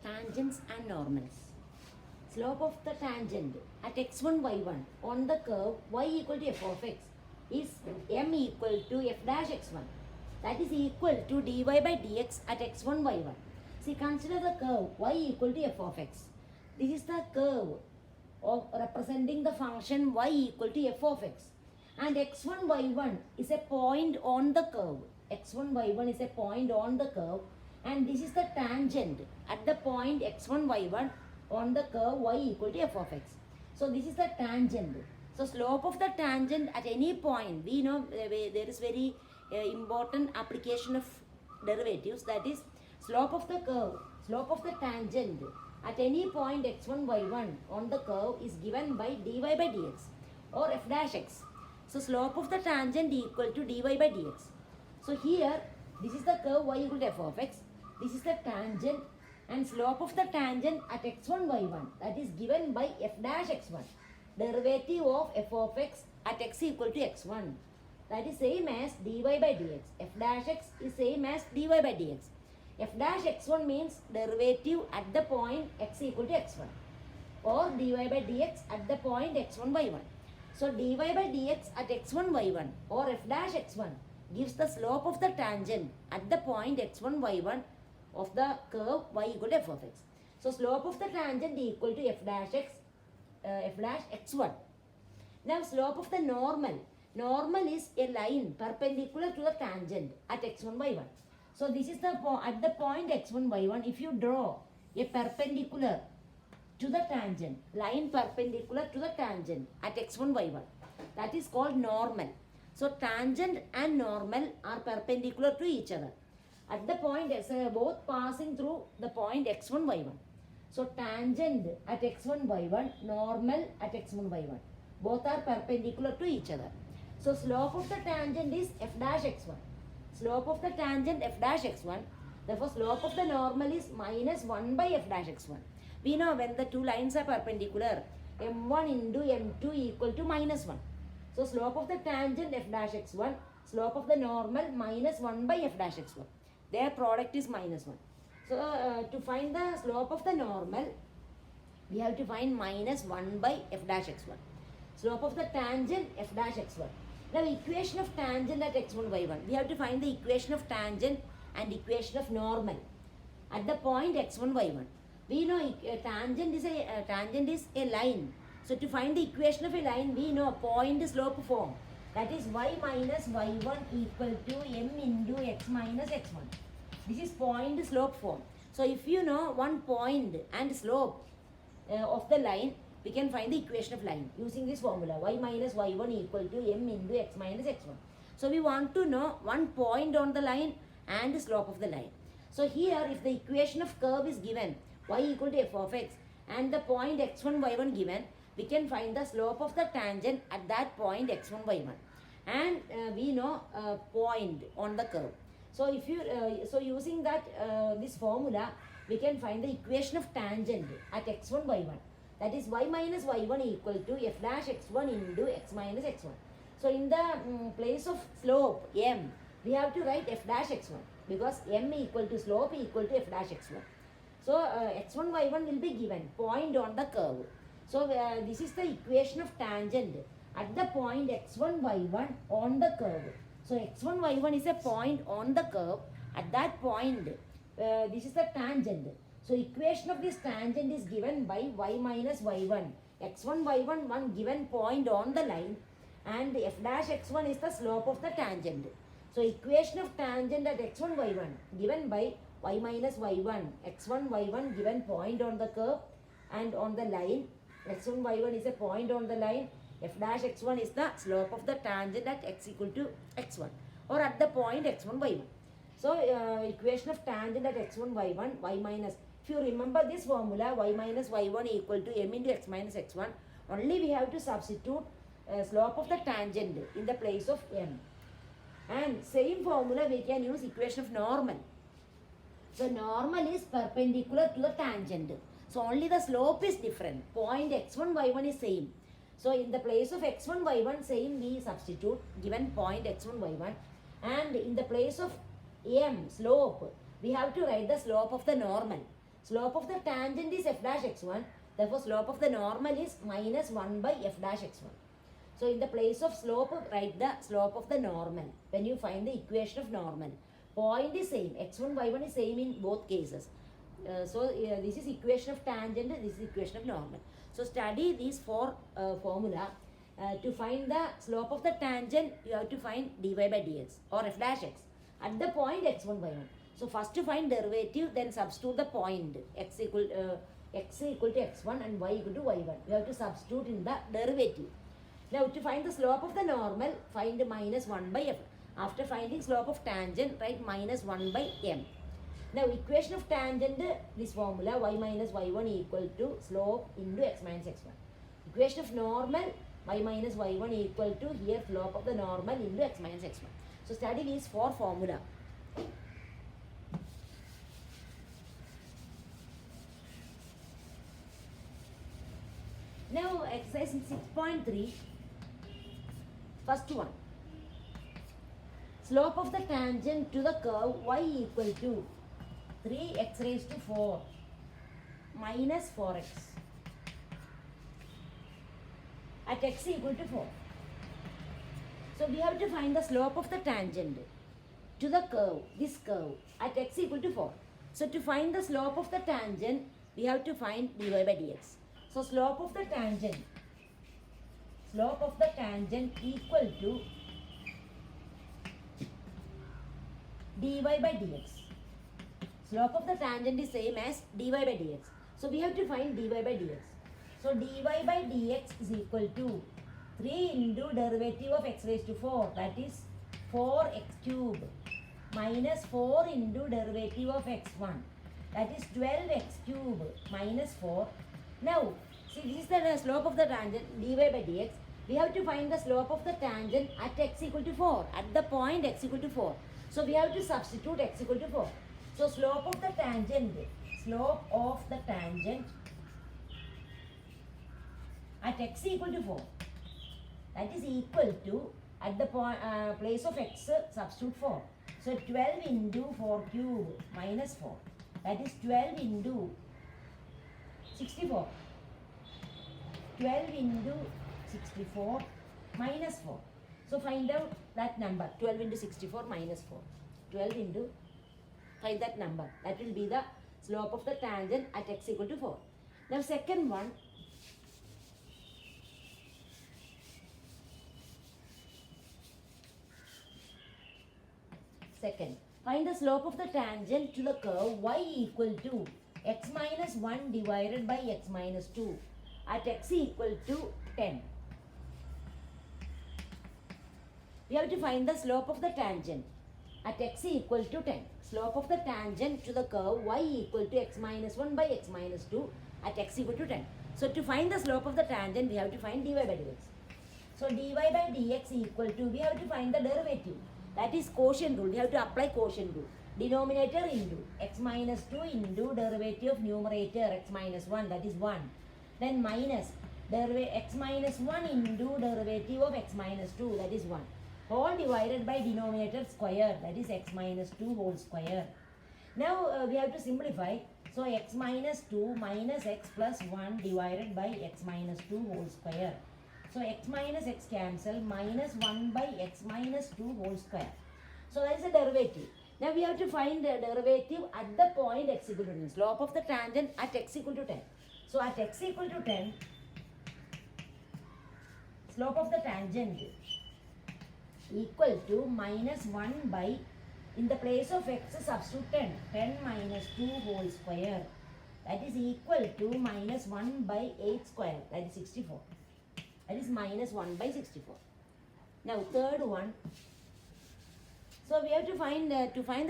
tangents and normals. Slope of the tangent at x1, y1 on the curve y equal to f of x is m equal to f dash x1. That is equal to dy by dx at x1, y1. See, consider the curve y equal to f of x. This is the curve of representing the function y equal to f of x. And x1, y1 is a point on the curve. x1, y1 is a point on the curve. And this is the tangent at the point x1, y1 on the curve y equal to f of x. So this is the tangent. So slope of the tangent at any point, we know there is very important application of derivatives, that is slope of the curve, slope of the tangent at any point x1, y1 on the curve is given by dy by dx or f dash x. So slope of the tangent equal to dy by dx. So here this is the curve y equal to f of x, this is the tangent, and slope of the tangent at x1, y1 that is given by f dash x1, derivative of f of x at x equal to x1, that is same as dy by dx. F dash x is same as dy by dx. F dash x1 means derivative at the point x equal to x1 or dy by dx at the point x1, y1. So dy by dx at x1, y1 or f dash x1 gives the slope of the tangent at the point x1, y1 of the curve y equal to f of x. So slope of the tangent equal to f dash x1. Now slope of the normal. Normal is a line perpendicular to the tangent at x1, y1. So this is the at the point x1, y1. If you draw a perpendicular to the tangent, line perpendicular to the tangent at x1, y1, that is called normal. So tangent and normal are perpendicular to each other at the point both passing through the point x1, y1. So tangent at x1, y1, normal at x1, y1, both are perpendicular to each other. So slope of the tangent is f dash x1. Slope of the tangent f dash x1. Therefore slope of the normal is minus 1 by f dash x1. We know when the two lines are perpendicular, m1 into m2 equal to minus 1. So slope of the tangent f dash x1, slope of the normal minus 1 by f dash x1. Their product is minus 1. So to find the slope of the normal, we have to find minus 1 by f dash x1. Slope of the tangent f dash x1. Now equation of tangent at x1, y1. We have to find the equation of tangent and equation of normal at the point x1, y1. We know tangent is a line. So to find the equation of a line, we know point slope form. That is y minus y1 equal to m into x minus x1. This is point slope form. So if you know one point and slope of the line, we can find the equation of line using this formula, y minus y1 equal to m into x minus x1. So we want to know one point on the line and the slope of the line. So here if the equation of curve is given, y equal to f of x, and the point x1, y1 given, we can find the slope of the tangent at that point x1, y1. And we know point on the curve. So if you using that this formula, we can find the equation of tangent at x1, y1. That is y minus y1 equal to f dash x1 into x minus x1. So in the place of slope m, we have to write f dash x1 because m equal to slope equal to f dash x1. So x1, y1 will be given point on the curve. So this is the equation of tangent at the point x1, y1 on the curve. So x1, y1 is a point on the curve. At that point, this is the tangent. So equation of this tangent is given by y minus y1. x1, y1, one given point on the line, and f dash x1 is the slope of the tangent. So equation of tangent at x1, y1 given by y minus y1. x1, y1 given point on the curve and on the line. x1, y1 is a point on the line. F dash x1 is the slope of the tangent at x equal to x1 or at the point x1, y1. So equation of tangent at x1, y1, y minus. If you remember this formula, y minus y1 equal to m into x minus x1, only we have to substitute slope of the tangent in the place of m. And same formula we can use equation of normal. So normal is perpendicular to the tangent. So only the slope is different. Point x1, y1 is same. So in the place of x1, y1 same we substitute given point x1, y1. And in the place of m, slope, we have to write the slope of the normal. Slope of the tangent is f dash x1. Therefore, slope of the normal is minus 1 by f dash x1. So, in the place of slope, write the slope of the normal when you find the equation of normal. Point is same. x1, y1 is same in both cases. This is equation of tangent, this is equation of normal. So, study these four formula. To find the slope of the tangent, you have to find dy by dx or f dash x at the point x1, y1. So, first to find derivative, then substitute the point x equal to x1 and y equal to y1. You have to substitute in the derivative. Now, to find the slope of the normal, find minus 1 by f. After finding slope of tangent, write minus 1 by m. Now, equation of tangent, this formula y minus y1 equal to slope into x minus x1. Equation of normal, y minus y1 equal to here slope of the normal into x minus x1. So, study these four formula. Now, exercise 6.3, first one. Slope of the tangent to the curve y equal to 3x raised to 4 minus 4x at x equal to 4. So, we have to find the slope of the tangent to the curve, this curve, at x equal to 4. So, to find the slope of the tangent, we have to find dy by dx. So, slope of the tangent equal to dy by dx. Slope of the tangent is same as dy by dx. So, we have to find dy by dx. So, dy by dx is equal to 3 into derivative of x raised to 4, that is 4x cube minus 4 into derivative of x1, that is 12x cube minus 4. Now, see, this is the slope of the tangent dy by dx. We have to find the slope of the tangent at x equal to 4, at the point x equal to 4. So, we have to substitute x equal to 4. So, slope of the tangent at x equal to 4, that is equal to, at the place of x, substitute 4. So, 12 into 4 cube minus 4, that is 12 into 64. 12 into 64 minus 4. So, find out that number, 12 into 64 minus 4. 12 into, find that number. That will be the slope of the tangent at x equal to 4. Now, second one. Second, find the slope of the tangent to the curve y equal to x minus 1 divided by x minus 2 at x equal to 10. We have to find the slope of the tangent at x equal to 10. Slope of the tangent to the curve y equal to x minus 1 by x minus 2 at x equal to 10. So, to find the slope of the tangent, we have to find dy by dx. So, dy by dx equal to, we have to find the derivative. That is quotient rule. We have to apply quotient rule. Denominator into x minus 2 into derivative of numerator x minus 1, that is 1. Then minus x minus 1 into derivative of x minus 2, that is 1. Whole divided by denominator square, that is x minus 2 whole square. Now, we have to simplify. So, x minus 2 minus x plus 1 divided by x minus 2 whole square. So, x minus x cancel, minus 1 by x minus 2 whole square. So, that is a derivative. Now, we have to find the derivative at the point x equal to 10. Slope of the tangent at x equal to 10. So, at x equal to 10, slope of the tangent equal to minus 1 by, in the place of x substitute 10. 10 minus 2 whole square. That is equal to minus 1 by 8 square. That is 64. That is minus 1 by 64. Now, third one. So, we have to find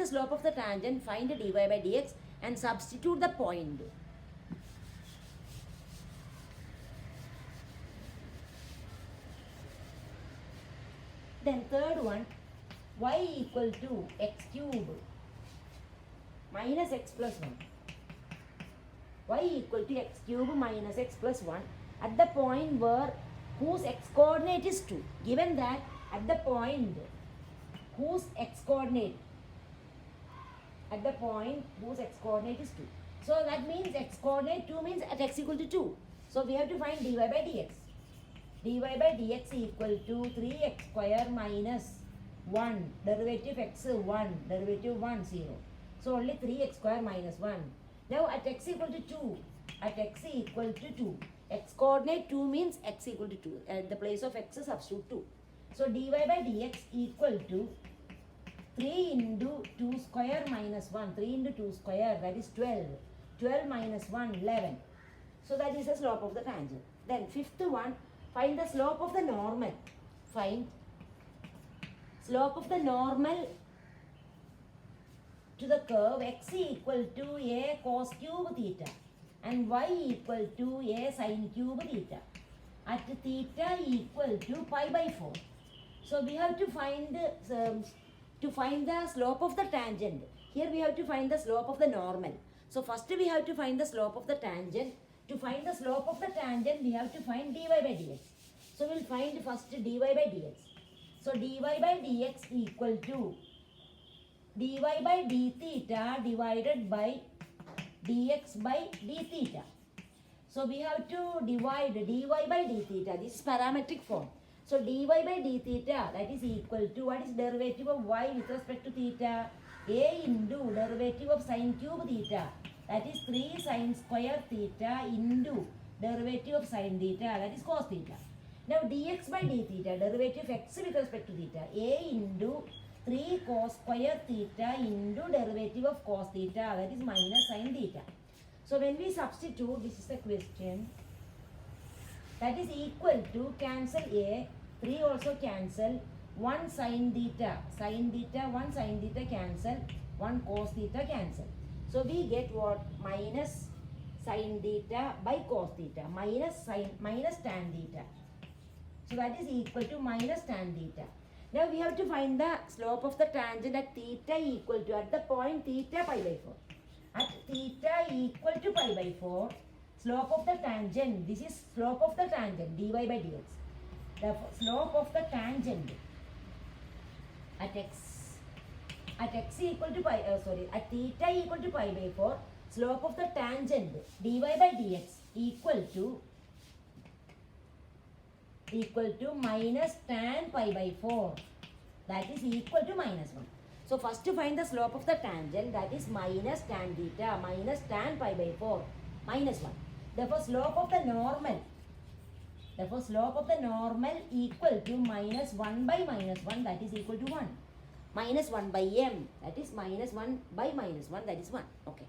the slope of the tangent, find the dy by dx and substitute the point. Then third one, y equal to x cube minus x plus 1. Y equal to x cube minus x plus 1 at the point where whose x coordinate is 2. Given that at the point whose x coordinate is 2. So that means x coordinate 2 means at x equal to 2. So we have to find dy by dx. Dy by dx equal to 3x square minus 1. Derivative x 1. Derivative 1 0. So only 3x square minus 1. Now at x equal to 2. At x equal to 2. X coordinate 2 means x equal to 2. At the place of x substitute 2. So dy by dx equal to 3 into 2 square minus 1. 3 into 2 square, that is 12. 12 minus 1, 11. So that is the slope of the tangent. Then fifth one, find the slope of the normal. Find slope of the normal to the curve x equal to a cos cube theta and y equal to a sin cube theta at theta equal to pi by 4. So we have to find the slope of the tangent. Here we have to find the slope of the normal. So first we have to find the slope of the tangent. To find the slope of the tangent, we have to find dy by dx. So we'll find first dy by dx. So dy by dx equal to dy by d theta divided by dx by d theta. So we have to divide dy by d theta. This is parametric form. So dy by d theta, that is equal to, what is derivative of y with respect to theta? A into derivative of sin cube theta, that is 3 sin square theta into derivative of sin theta, that is cos theta. Now dx by d theta, derivative of x with respect to theta, a into 3 cos square theta into derivative of cos theta, that is minus sin theta. So when we substitute, this is the question, that is equal to cancel a, 3 also cancel, 1 sin theta, 1 sin theta cancel, 1 cos theta cancel. So we get what? Minus sin theta by cos theta, minus tan theta. So that is equal to minus tan theta. Now we have to find the slope of the tangent at theta equal to, at the point theta pi by 4. At theta equal to pi by 4, slope of the tangent, this is slope of the tangent, dy by dx. The slope of the tangent at x equal to pi, at theta equal to pi by 4, slope of the tangent dy by dx equal to minus tan pi by 4, that is equal to minus 1. So first to find the slope of the tangent, that is minus tan theta minus tan pi by 4 minus 1. Therefore slope of the normal equal to minus 1 by minus 1, that is equal to 1. Minus 1 by m, that is minus 1 by minus 1, that is 1. Okay.